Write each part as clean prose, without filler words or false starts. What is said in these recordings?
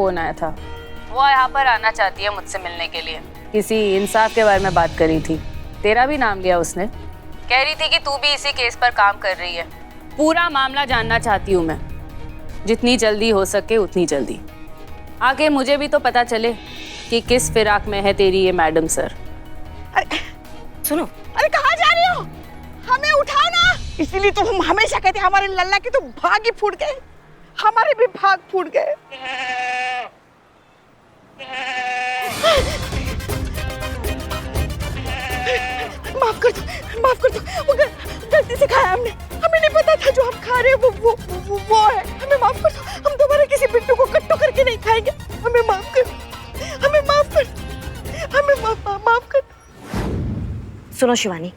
Phone आया था। वो यहाँ पर आना चाहती है मुझसे मिलने के लिए। किसी इंसाफ के बारे में बात करी थी। तेरा भी नाम लिया उसने। कह रही थी कि तू भी इसी केस पर काम कर रही है। पूरा मामला जानना चाहती हूँ मैं, जितनी जल्दी हो सके उतनी जल्दी। आगे मुझे भी तो पता चले कि किस फिराक में है तेरी ये मैडम सर। अरे सुनो, अरे कहाँ जा रही हो? हमें उठाओ ना। इसीलिए तो हम हमेशा कहते हैं हमारे लल्ला के तो भाग ही फूट गए। हमारे भी भाग फूट गए। माफ कर दो, माफ कर दो। वो गलती से खाया हमने। हमें नहीं पता था जो हम खा रहे हैं वो है। हमें माफ कर दो। हम दोबारा किसी बिट्टू को कट्टू करके नहीं खाएंगे। हमें माफ कर, हमें माफ कर, हमें माफ कर। सुनो शिवानी,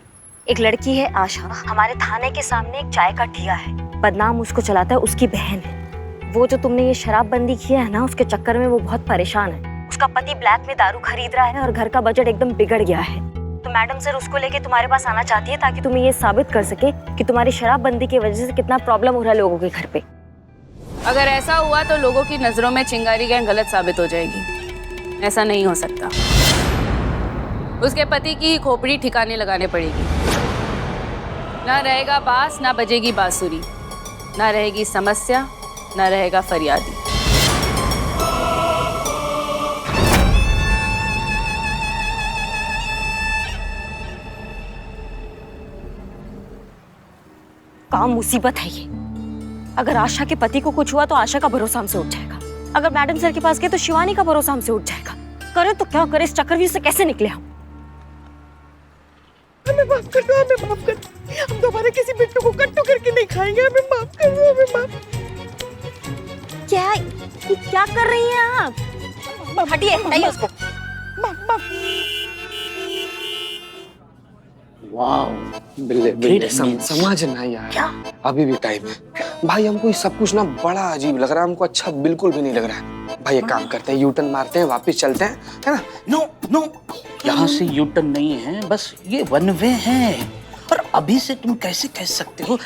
एक लड़की है आशा, हमारे थाने के सामने एक चाय का ठिया है। बदनाम उसको चलाता है उसकी बहन है। वो जो तुमने ये शराबबंदी किया है ना, उसके चक्कर में वो बहुत परेशान है। उसका पति ब्लैक में दारू खरीद रहा है और घर का बजट एकदम बिगड़ गया है। तो मैडम सर उसको लेके तुम्हारे पास आना चाहती है ताकि तुम्हें ये साबित कर सके कि तुम्हारी शराबबंदी की वजह से कितना प्रॉब्लम हो रहा है लोगों के घर पे। अगर ऐसा हुआ तो लोगों की नजरों में चिंगारी गैंग गलत साबित हो जाएगी। ऐसा नहीं हो सकता। उसके पति की खोपड़ी ठिकाने लगाने पड़ेगी। ना रहेगा बांस, ना बजेगी बांसुरी, ना रहेगी समस्या, ना रहेगा फरियादी। काम मुसीबत है ये। अगर आशा के पति को कुछ हुआ तो आशा का भरोसा हमसे उठ जाएगा। अगर मैडम सर के पास गए तो शिवानी का भरोसा हमसे उठ जाएगा। करे तो क्या करे, इस चक्रव्यूह से कैसे निकले हम? हमें माफ कर दो, हमें माफ कर दो। हम दोबारा किसी बिट्टू को कट्टू करके नहीं खाएंगे। हमें माफ कर दो, हमें माफ। क्या कर रही हैं आप? हटिए, हटाइए उसको। माफ माफ। बिल्ले समझ ना यार। क्या? अभी भी टाइम है भाई। हमको ये सब कुछ ना बड़ा अजीब लग रहा है। हमको अच्छा बिल्कुल भी नहीं लग रहा है भाई। एक काम करते हैं, यू टर्न मारते हैं, वापस चलते हैं, है ना? नो, यहाँ से यू टर्न नहीं है, बस ये वन वे है। और अभी से तुम कैसे कह सकते हो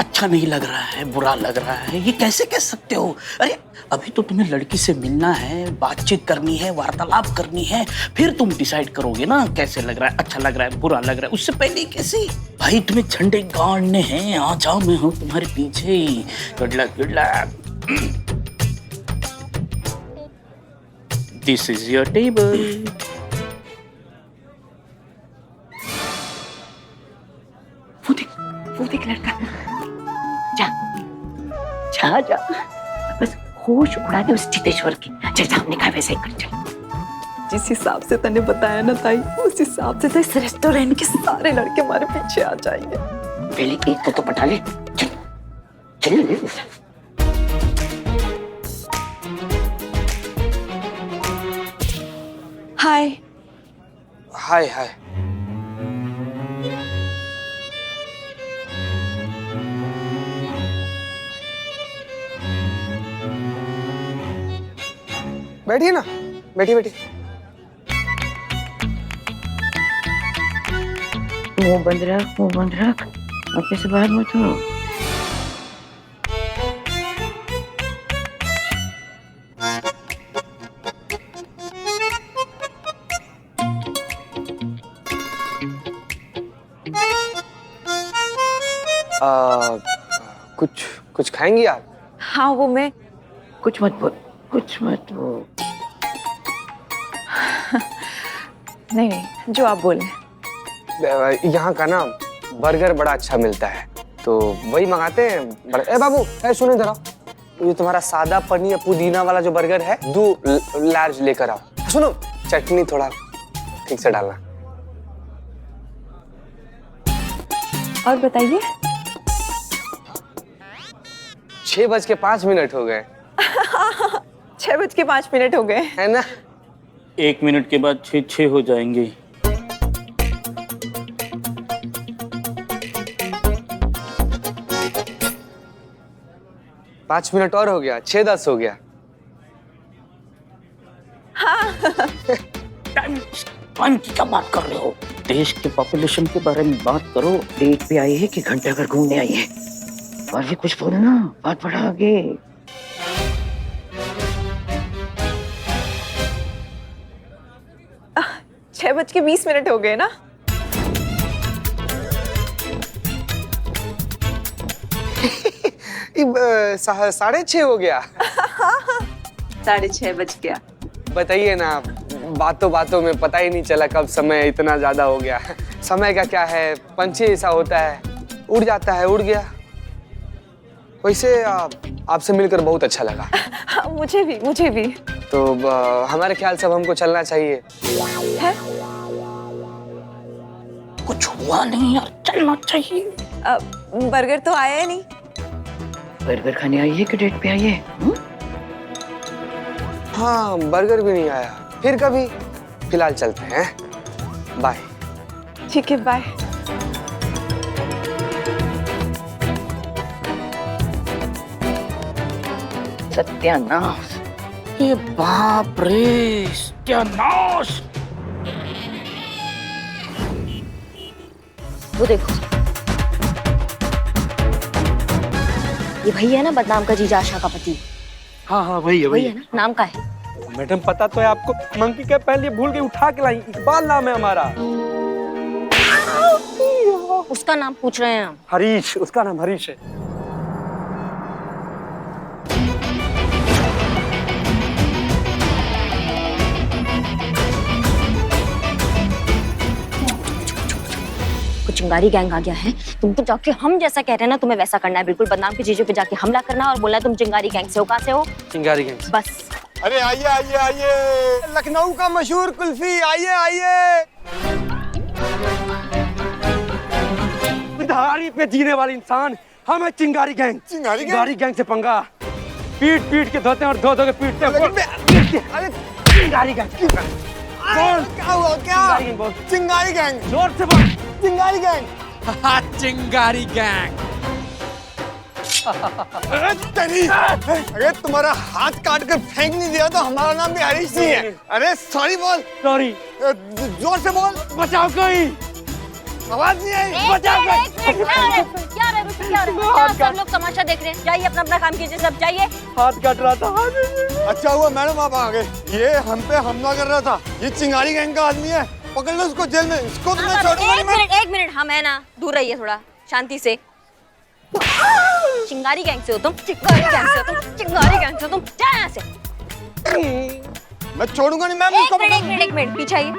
अच्छा नहीं लग रहा है, बुरा लग रहा है? ये कैसे कह सकते हो? अरे अभी तो तुम्हें लड़की से मिलना है, बातचीत करनी है, वार्तालाप करनी है, फिर तुम डिसाइड करोगे ना कैसे लग रहा है, अच्छा लग रहा है, बुरा लग रहा है। उससे पहले कैसे? भाई तुम्हें झंडे गाड़ने हैं, आ जाओ, मैं हूँ तुम्हारे पीछे। Good luck, good luck. This is your table. वो देख लड़का। जा बस होश उड़ा दे उस चितेश्वर की। जैसा हमने कहा वैसे ही कर। चल। जिस हिसाब से तने बताया ना ताई, उस हिसाब से तो इस रेस्टोरेंट के सारे लड़के हमारे पीछे आ जाएंगे। पहले एक को तो पटा ले। चल। हाय हाय हाय। बैठिए ना, बैठिए। मुंह बंद रख। अपने से बाहर मत हो। कुछ खाएंगी आप? हाँ, वो मैं कुछ मत बोल। नहीं, जो आप बोले। यहाँ का ना बर्गर बड़ा अच्छा मिलता है, तो वही मंगाते हैं। ए बाबू, सुनो जरा, ये तुम्हारा सादा पनीर पुदीना वाला जो बर्गर है, 2 लार्ज लेकर आओ। सुनो, चटनी थोड़ा ठीक से डालना। और बताइए। 6:05 हो गए। 6:05 हो गए, है ना? 1 मिनट के बाद 6 हो जाएंगे। पाँच मिनट और हो गया, 6:10 हो गया। टाइम की क्या बात कर रहे हो? देश के पॉपुलेशन के बारे में बात करो। डेट पे आई है कि घंटे घर घूमने आई है? और भी कुछ बोलो ना, बात बढ़ा आगे। 6:20 हो गए ना। ये 6:30 हो गया। 6:30 बज गया। बताइए ना, बातों बातों में पता ही नहीं चला कब समय इतना ज्यादा हो गया। समय का क्या है, पंछी ऐसा होता है, उड़ जाता है, उड़ गया। वैसे आपसे मिलकर बहुत अच्छा लगा। हाँ, मुझे भी। तो हमारे ख्याल से अब हमको चलना चाहिए। है? कुछ हुआ नहीं यार, चलना चाहिए। बर्गर तो आया ही नहीं। बर्गर खाने आई है कि डेट पे आई है? हाँ, बर्गर भी नहीं आया। फिर कभी, फिलहाल चलते हैं। बाय। ठीक है, बाय। सत्यानाश। ये बाप रे, सत्यानाश। वो देखो, ये भई है ना बदनाम का जीजा आशा का पति। हाँ हाँ वही है वही है ना, नाम का है। मैडम पता तो है आपको, मंकी के पहले भूल के उठा के लाई। इकबाल नाम है हमारा। उसका नाम पूछ रहे हैं हम। हरीश, उसका नाम हरीश है। कुछ चिंगारी गैंग आ गया है। तुम तो जाके हम जैसा कह रहे हैं ना, तुम्हें वैसा करना है। बिल्कुल बदनाम के जीजे पे जाके हमला करना और बोलना है तुम चिंगारी गैंग से हो। कहाँ से हो? चिंगारी गैंग। बस। अरे आइए आइए आइए, लखनऊ का मशहूर कुल्फी, आइए आइए। धारी पे जीने वाले इंसान हम है चिंगारी गैंग। चिंगारी गैंग से पंगा, पीट पीट के धोते हैं और धो धो के पीटते हैं। अरे चिंगारी गैंग बोल, क्या हुआ? क्या चिंगारी गैंग बोल, चिंगारी गैंग? जोर से बोल। चिंगारी गैंग। चिंगारी गैंग। अरे तेरी, अरे तुम्हारा हाथ काट कर फेंक नहीं दिया तो हमारा नाम भी हरीश नहीं है। अरे सॉरी बोल। सॉरी। जोर से बोल। बचाओ कोई, आवाज नहीं आई। बचाओ क्या सब लोग तमाशा देख रहे हैं? जाइए अपना अपना काम कीजिए, सब जाइए। हाथ काट रहा था। अच्छा हुआ मैडम आप आ गए। ये हम पे हमला कर रहा था। ये चिंगारी गैंग का आदमी है, पकड़ लो उसको जेल में। इसको तो मैं छोड़ूंगा नहीं। एक मिनट, हम है ना, दूर रहिए थोड़ा, शांति से। चिंगारी गैंग से हो तुम, चिंगारी गैंग से हो तुम, चिंगारी गैंग से हो तुम। जा यहाँ से। मैं छोड़ूंगा नहीं मैम। एक मिनट पीछे आइए।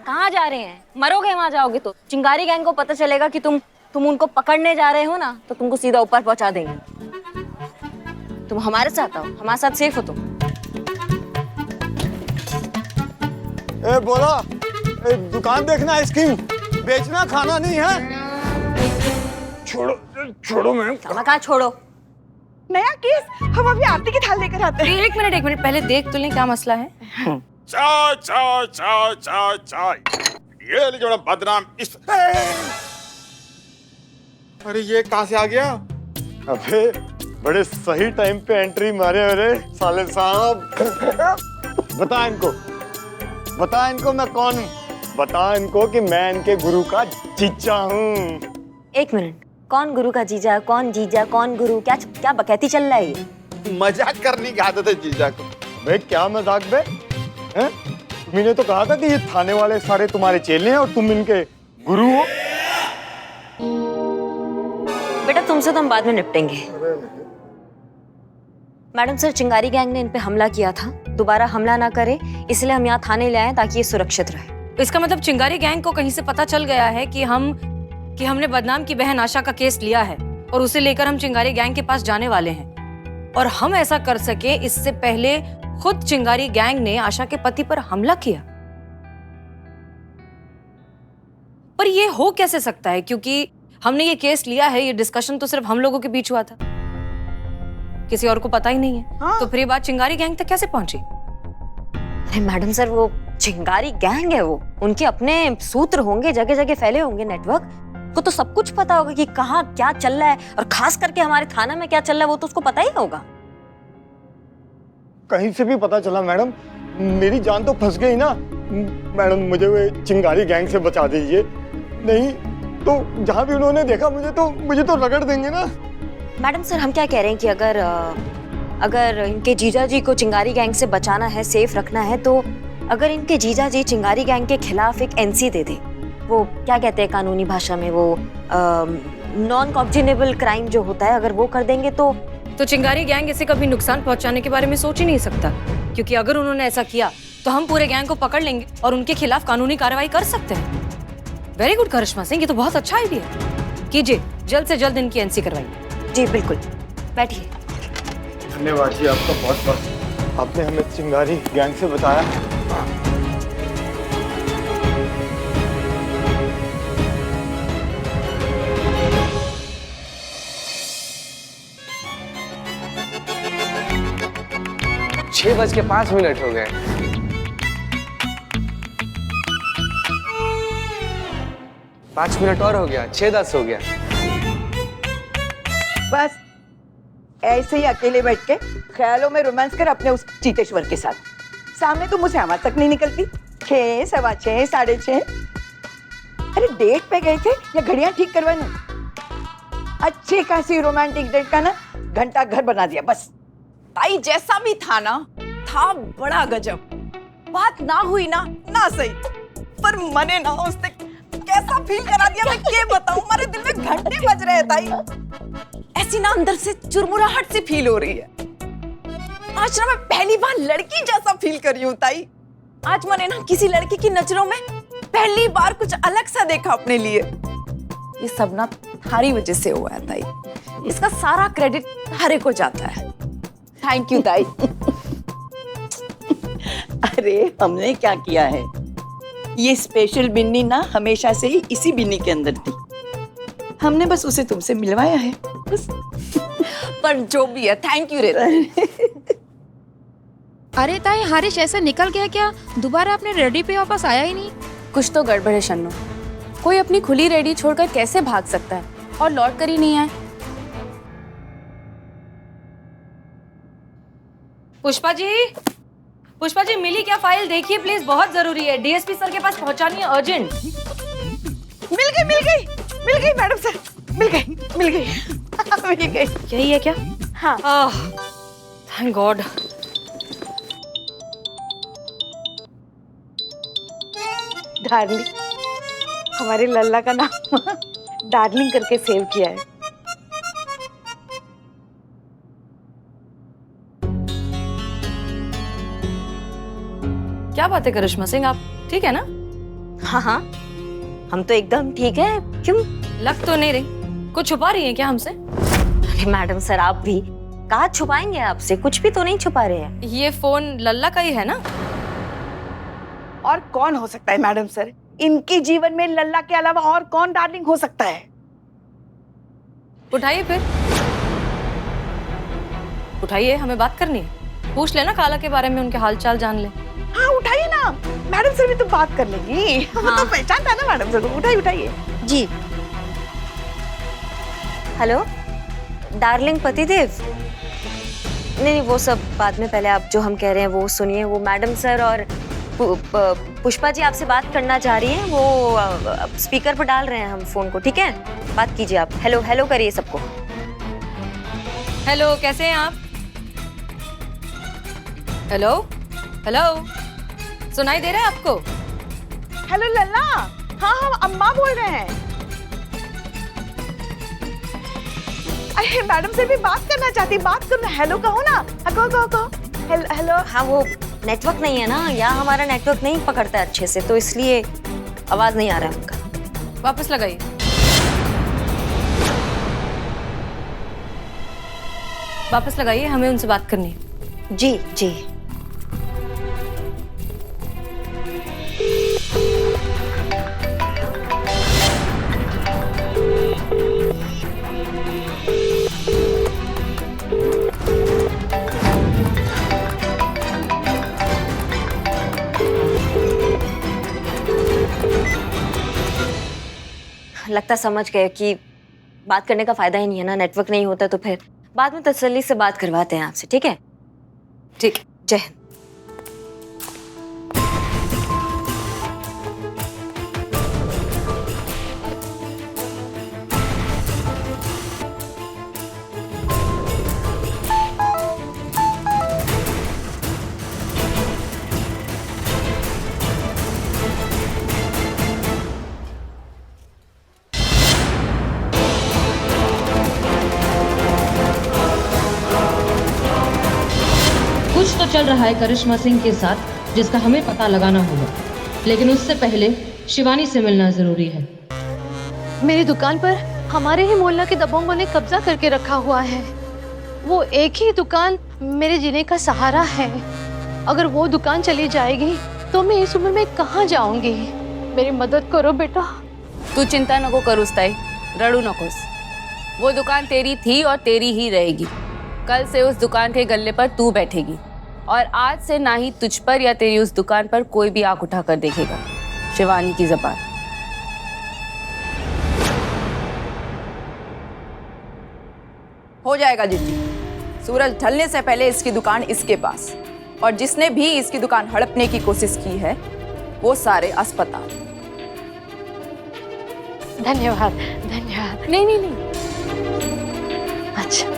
कहाँ जा रहे हैं? मरोगे वहां जाओगे तो। चिंगारी गैंग को पता चलेगा कि तुम उनको पकड़ने जा रहे हो ना, तो तुमको सीधा ऊपर पहुंचा देंगे। तुम हमारे साथ आओ, हमारे साथ सेफ हो तुम। ए बोला, दुकान देखना, आइसक्रीम बेचना, खाना नहीं है। छोड़ो मैम। कहाँ छोड़ो? नया केस, हम अभी आरती की थाल लेकर आते हैं। एक मिनट पहले देख तो लें क्या मसला है। चाय चाय चाय चाय चाय, ये ले जो बदनाम इस। अरे ये कहाँ से आ गया? अबे बड़े सही टाइम पे एंट्री मारे। अरे साले साहब, बता इनको मैं कौन हूँ। बता इनको कि मैं इनके गुरु का जीजा हूँ। एक मिनट, कौन गुरु का जीजा, कौन जीजा, कौन गुरु? क्या बकैती चल रहा है ये? मजाक करने की आदत है जीजा को। भाई क्या मजाक बे? हैं? तुमने तो कहा था कि ये थाने वाले सारे तुम्हारे चेले हैं और तुम इनके गुरु हो। बेटा तुमसे तो हम बाद में निपटेंगे। मैडम सर, चिंगारी गैंग ने इन पे हमला किया था, दोबारा हमला ना करे इसलिए हम यहाँ थाने ले आए ताकि ये सुरक्षित रहे। इसका मतलब चिंगारी गैंग को कहीं से पता चल गया है कि हमने बदनाम की बहन आशा का केस लिया है और उसे लेकर हम चिंगारी गैंग के पास जाने वाले हैं। और हम ऐसा कर सके इससे पहले खुद चिंगारी गैंग ने आशा के पति पर हमला किया। पर ये हो कैसे सकता है, क्योंकि हमने ये केस लिया है, ये डिस्कशन तो सिर्फ हम लोगों के बीच हुआ था, किसी और को पता ही नहीं है। हाँ। तो फिर ये बात चिंगारी गैंग तक कैसे पहुंची? अरे मैडम सर, वो चिंगारी गैंग है, वो उनके अपने सूत्र होंगे, जगह जगह फैले होंगे नेटवर्क। को तो सब कुछ पता होगा कि कहाँ क्या चल रहा है और खास करके हमारे थाना में क्या चल रहा है, वो तो उसको पता ही होगा। कहीं से भी पता चला मैडम, मेरी जान तो फंस गई ना। मैडम मुझे वो चिंगारी गैंग से बचा दीजिए, नहीं तो जहाँ भी उन्होंने देखा मुझे तो रगड़ देंगे ना। मैडम सर, हम क्या कह रहे हैं कि अगर इनके जीजा जी को चिंगारी गैंग से बचाना है, सेफ रखना है, तो अगर इनके जीजा जी चिंगारी गैंग के खिलाफ एक एनसी दे दे, वो क्या कहते हैं कानूनी भाषा में, वो नॉन कॉग्निजेबल क्राइम जो होता है, अगर वो कर देंगे तो चिंगारी गैंग इसे कभी नुकसान पहुंचाने के बारे में सोच ही नहीं सकता, क्योंकि अगर उन्होंने ऐसा किया तो हम पूरे गैंग को पकड़ लेंगे और उनके खिलाफ कानूनी कार्रवाई कर सकते हैं। वेरी गुड करिश्मा सिंह, ये तो बहुत अच्छा आइडिया है। कीजिए, जल्द से जल्द इनकी एनसी करवाइए। जी बिल्कुल, बैठिए। धन्यवाद जी आपका बहुत बहुत, आपने हमें चिंगारी गैंग से बताया। 6:05 हो गए। पाँच मिनट और हो गया, 6:10 हो गया। बस ऐसे ही अकेले बैठ के ख्यालों में रोमांस कर अपने उस चीतेश्वर के साथ। सामने तो मुझे आवाज तक नहीं निकलती। 6, 6:15, 6:30। अरे डेट पे गए थे या घड़ियां ठीक करवाने? अच्छी खासी रोमांटिक डेट का ना घंटा घर बना दिया बस। ताई जैसा भी था ना, था बड़ा गजब। बात ना हुई ना सही, पर मने ना उसने कैसा फील करा दिया, मैं क्या बताऊं। मेरे दिल में घंटे बज रहे हैं ताई। ऐसी ना अंदर से चुरमुराहट सी फील हो रही है। आज ना मैं पहली बार लड़की जैसा फील कर रही हूँ ताई। आज मैंने ना किसी लड़की की नजरों में पहली बार कुछ अलग सा देखा अपने लिए। ये सब ना थारी वजह से हुआ है ताई। इसका सारा क्रेडिट थारे को जाता है। थैंक यू ताई। अरे हमने क्या किया है, ये स्पेशल बिन्नी ना हमेशा से ही इसी बिन्नी के अंदर थी। हमने बस उसे तुमसे मिलवाया है बस। पर जो भी है, थैंक यू रे। अरे ताई, हारिश ऐसा निकल गया क्या? दोबारा अपने रेडी पे वापस आया ही नहीं। कुछ तो गड़बड़ है शन्नू। कोई अपनी खुली रेडी छोड़कर कैसे भाग सकता है और लौट कर ही नहीं आए? पुष्पा जी मिली क्या फाइल? देखिए प्लीज, बहुत जरूरी है। डीएसपी सर के पास पहुंचानी है, अर्जेंट। मिल गई मैडम सर, मिल गई। यही है क्या? हाँ। Thank God. डार्लिंग, हमारे लल्ला का नाम डार्लिंग करके सेव किया है। क्या बात है करिश्मा सिंह, आप ठीक है ना? हाँ, हम तो एकदम ठीक है। क्यों? लग तो नहीं रही। कुछ छुपा रही हैं क्या हमसे? अरे मैडम सर, आप भी कहाँ छुपाएंगे आपसे? कुछ भी तो नहीं छुपा रहे हैं। ये फोन लल्ला का ही है ना? और कौन हो सकता है मैडम सर? इनके जीवन में लल्ला के अलावा और कौन डार्लिंग हो सकता है? उठाइए फिर, उठाइए, हमें बात करनी है। पूछ लेना काला के बारे में, उनके हालचाल जान ले। हाँ उठाइए ना, मैडम सर भी तो बात कर लेंगी। हाँ। वो तो पहचानता है ना मैडम सर को। उठाइए। जी। हेलो डार्लिंग पतिदेव। नहीं, वो सब बाद में, पहले आप जो हम कह रहे हैं वो सुनिए। वो मैडम सर और पुष्पा जी आपसे बात करना चाह रही हैं। वो स्पीकर पर डाल रहे हैं हम फोन को, ठीक है? बात कीजिए आप। हेलो हेलो करिए सबको। हेलो, कैसे हैं आप? हेलो हेलो, सुनाई दे रहा है आपको? हेलो लल्ला। हाँ हम अम्मा बोल रहे हैं। अरे मैडम से भी बात करना चाहती। बात करो, हेलो कहो ना। कहो। हेलो। हाँ, वो नेटवर्क नहीं है ना, यहाँ हमारा नेटवर्क नहीं पकड़ता है अच्छे से, तो इसलिए आवाज नहीं आ रहा है उनका। वापस लगाइए। वापस लगाइए, हमें उनसे बात करनी है। जी जी। लगता समझ गए कि बात करने का फायदा ही नहीं है ना, नेटवर्क नहीं होता तो फिर बाद में तसल्ली से बात करवाते हैं आपसे, ठीक है? ठीक, जय हिंद। चल रहा है करिश्मा सिंह के साथ, जिसका हमें पता लगाना होगा। लेकिन उससे पहले शिवानी से मिलना जरूरी है। मेरी दुकान पर हमारे ही मोहल्ला के दबंगों ने कब्जा करके रखा हुआ है। वो एक ही दुकान मेरे जीने का सहारा है। अगर वो दुकान चली जाएगी तो मैं इस उम्र में कहाँ जाऊंगी? मेरी मदद करो बेटा। तू चिंता नको कर उस्ताई, रड़ू नकोस। वो दुकान तेरी थी और तेरी ही रहेगी। कल से उस दुकान के गल्ले पर तू बैठेगी और आज से ना ही तुझ पर या तेरी उस दुकान पर कोई भी आंख उठाकर देखेगा। शिवानी की ज़बान। हो जाएगा जिज्जी। सूरज ढलने से पहले इसकी दुकान इसके पास, और जिसने भी इसकी दुकान हड़पने की कोशिश की है वो सारे अस्पताल। धन्यवाद धन्यवाद। नहीं नहीं नहीं, अच्छा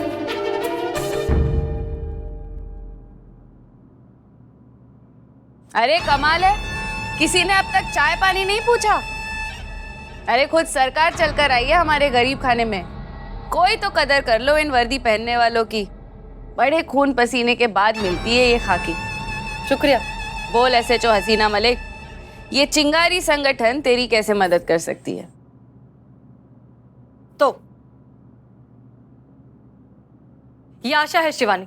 अरे कमाल है, किसी ने अब तक चाय पानी नहीं पूछा। अरे खुद सरकार चलकर आई है हमारे गरीब खाने में। कोई तो कदर कर लो इन वर्दी पहनने वालों की। बड़े खून पसीने के बाद मिलती है ये खाकी। शुक्रिया। बोल SHO हसीना मलिक, ये चिंगारी संगठन तेरी कैसे मदद कर सकती है? तो ये आशा है शिवानी,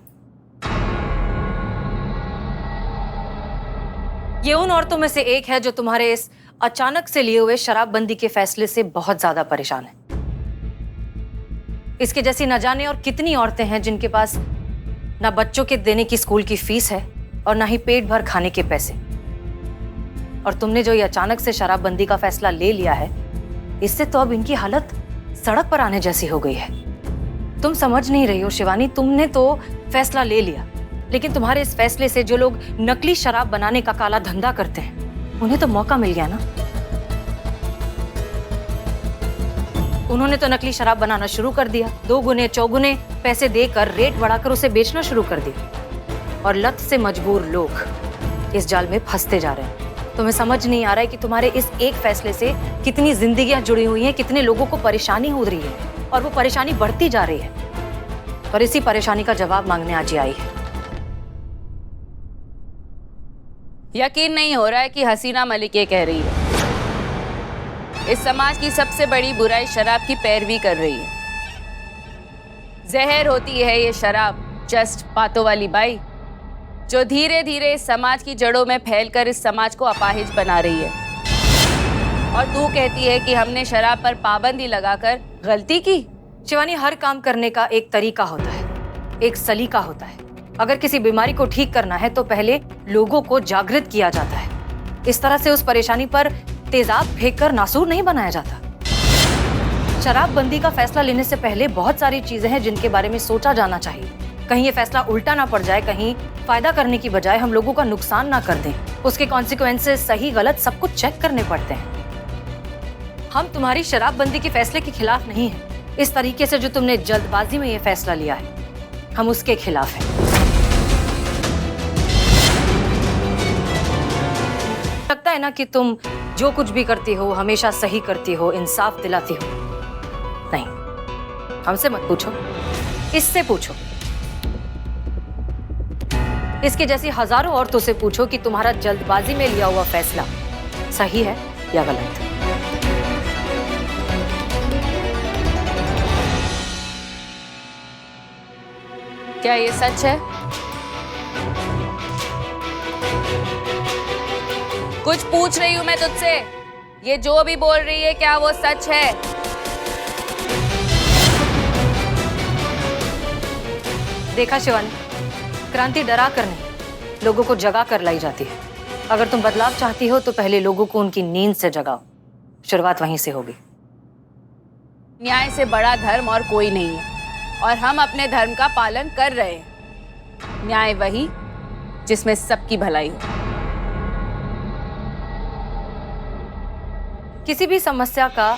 ये उन औरतों में से एक है जो तुम्हारे इस अचानक से लिए हुए शराबबंदी के फैसले से बहुत ज्यादा परेशान है। इसके जैसी न जाने और कितनी औरतें हैं जिनके पास ना बच्चों के देने की स्कूल की फीस है और ना ही पेट भर खाने के पैसे। और तुमने जो ये अचानक से शराबबंदी का फैसला ले लिया है, इससे तो अब इनकी हालत सड़क पर आने जैसी हो गई है। तुम समझ नहीं रही हो शिवानी, तुमने तो फैसला ले लिया, लेकिन तुम्हारे इस फैसले से जो लोग नकली शराब बनाने का काला धंधा करते हैं, उन्हें तो मौका मिल गया ना। उन्होंने तो नकली शराब बनाना शुरू कर दिया, 2 गुने 4 गुने पैसे देकर रेट बढ़ाकर उसे बेचना शुरू कर दिया। और लत से मजबूर लोग इस जाल में फंसते जा रहे हैं। तुम्हें समझ नहीं आ रहा है कि तुम्हारे इस एक फैसले से कितनी जिंदगियां जुड़ी हुई हैं, कितने लोगों को परेशानी हो रही है, और वो परेशानी बढ़ती जा रही है। और इसी परेशानी का जवाब मांगने आज ही आई है। यकीन नहीं हो रहा है कि हसीना मलिक ये कह रही है। इस समाज की सबसे बड़ी बुराई शराब की पैरवी कर रही है। जहर होती है ये शराब, जस्ट बातों वाली बाई, जो धीरे धीरे इस समाज की जड़ों में फैलकर इस समाज को अपाहिज बना रही है। और तू कहती है कि हमने शराब पर पाबंदी लगाकर गलती की। शिवानी, हर काम करने का एक तरीका होता है, एक सलीका होता है। अगर किसी बीमारी को ठीक करना है तो पहले लोगों को जागृत किया जाता है। इस तरह से उस परेशानी पर तेजाब फेंककर नासूर नहीं बनाया जाता। शराबबंदी का फैसला लेने से पहले बहुत सारी चीजें हैं जिनके बारे में सोचा जाना चाहिए। कहीं ये फैसला उल्टा ना पड़ जाए, कहीं फायदा करने की बजाय हम लोगों का नुकसान ना कर दें। उसके कॉन्सिक्वेंसेस सही गलत सब कुछ चेक करने पड़ते हैं। हम तुम्हारी शराबबंदी के फैसले के खिलाफ नहीं है। इस तरीके से जो तुमने जल्दबाजी में ये फैसला लिया है, हम उसके खिलाफ हैं। लगता है ना कि तुम जो कुछ भी करती हो हमेशा सही करती हो, इंसाफ दिलाती हो। नहीं, हमसे मत पूछो, इससे पूछो। इसके जैसी हजारों औरतों से पूछो कि तुम्हारा जल्दबाजी में लिया हुआ फैसला सही है या गलत। क्या ये सच है? कुछ पूछ रही हूं मैं तुझसे। ये जो भी बोल रही है, क्या वो सच है? देखा शिवानी, क्रांति डरा कर नहीं, लोगों को जगा कर लाई जाती है। अगर तुम बदलाव चाहती हो तो पहले लोगों को उनकी नींद से जगाओ। शुरुआत वहीं से होगी। न्याय से बड़ा धर्म और कोई नहीं है, और हम अपने धर्म का पालन कर रहे हैं। न्याय वही जिसमें सबकी भलाई हो। किसी भी समस्या का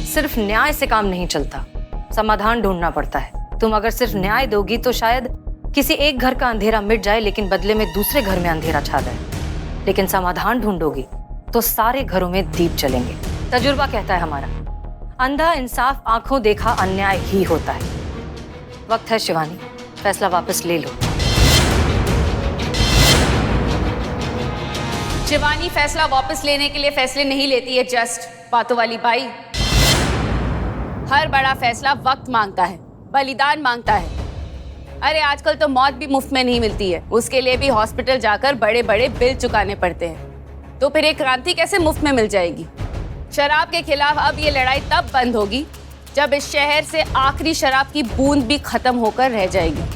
सिर्फ न्याय से काम नहीं चलता, समाधान ढूंढना पड़ता है। तुम अगर सिर्फ न्याय दोगी तो शायद किसी एक घर का अंधेरा मिट जाए, लेकिन बदले में दूसरे घर में अंधेरा छा जाए। लेकिन समाधान ढूंढोगी तो सारे घरों में दीप जलेंगे। तजुर्बा कहता है हमारा, अंधा इंसाफ आंखों देखा अन्याय ही होता है। वक्त है शिवानी, फैसला वापस ले लो। शिवानी फैसला वापस लेने के लिए फैसले नहीं लेती है जस्ट बातों वाली बाई। हर बड़ा फैसला वक्त मांगता है, बलिदान मांगता है। अरे आजकल तो मौत भी मुफ्त में नहीं मिलती है, उसके लिए भी हॉस्पिटल जाकर बड़े बड़े बिल चुकाने पड़ते हैं। तो फिर एक क्रांति कैसे मुफ्त में मिल जाएगी? शराब के खिलाफ अब ये लड़ाई तब बंद होगी जब इस शहर से आखिरी शराब की बूंद भी खत्म होकर रह जाएगी।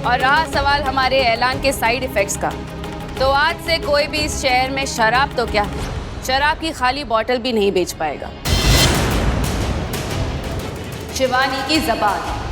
और रहा सवाल हमारे ऐलान के साइड इफेक्ट्स का, तो आज से कोई भी इस शहर में शराब तो क्या, शराब की खाली बोतल भी नहीं बेच पाएगा। शिवानी की ज़बान।